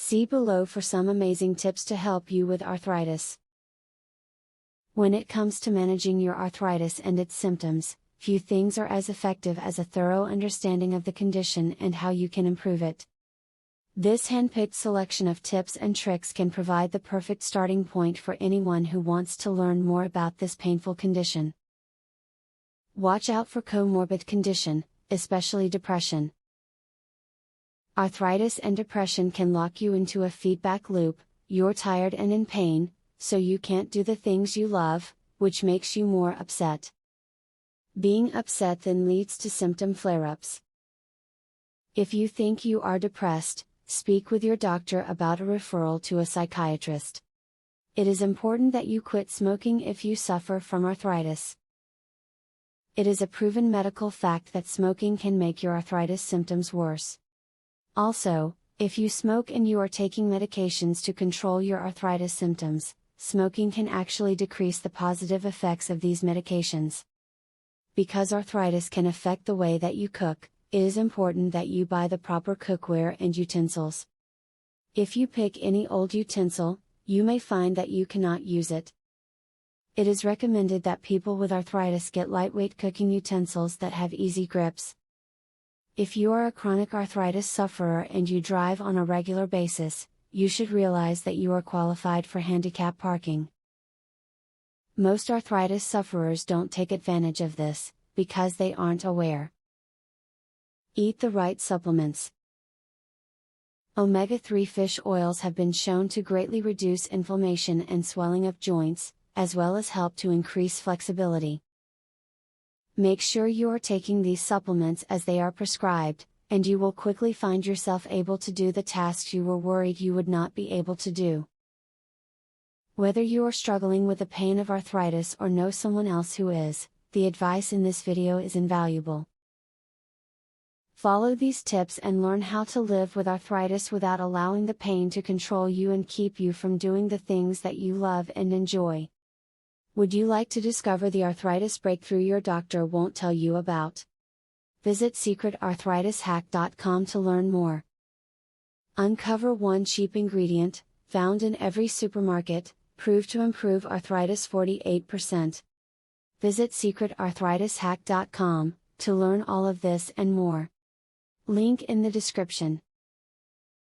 See below for some amazing tips to help you with arthritis. When it comes to managing your arthritis and its symptoms, few things are as effective as a thorough understanding of the condition and how you can improve it. This handpicked selection of tips and tricks can provide the perfect starting point for anyone who wants to learn more about this painful condition. Watch out for comorbid condition, especially depression. Arthritis and depression can lock you into a feedback loop. You're tired and in pain, so you can't do the things you love, which makes you more upset. Being upset then leads to symptom flare-ups. If you think you are depressed, speak with your doctor about a referral to a psychiatrist. It is important that you quit smoking if you suffer from arthritis. It is a proven medical fact that smoking can make your arthritis symptoms worse. Also, if you smoke and you are taking medications to control your arthritis symptoms, smoking can actually decrease the positive effects of these medications. Because arthritis can affect the way that you cook, it is important that you buy the proper cookware and utensils. If you pick any old utensil, you may find that you cannot use it. It is recommended that people with arthritis get lightweight cooking utensils that have easy grips. If you are a chronic arthritis sufferer and you drive on a regular basis, you should realize that you are qualified for handicap parking. Most arthritis sufferers don't take advantage of this, because they aren't aware. Eat the right supplements. Omega-3 fish oils have been shown to greatly reduce inflammation and swelling of joints, as well as help to increase flexibility. Make sure you are taking these supplements as they are prescribed, and you will quickly find yourself able to do the tasks you were worried you would not be able to do. Whether you are struggling with the pain of arthritis or know someone else who is, the advice in this video is invaluable. Follow these tips and learn how to live with arthritis without allowing the pain to control you and keep you from doing the things that you love and enjoy. Would you like to discover the arthritis breakthrough your doctor won't tell you about? Visit secretarthritishack.com to learn more. Uncover one cheap ingredient, found in every supermarket, proved to improve arthritis 48%. Visit secretarthritishack.com to learn all of this and more. Link in the description.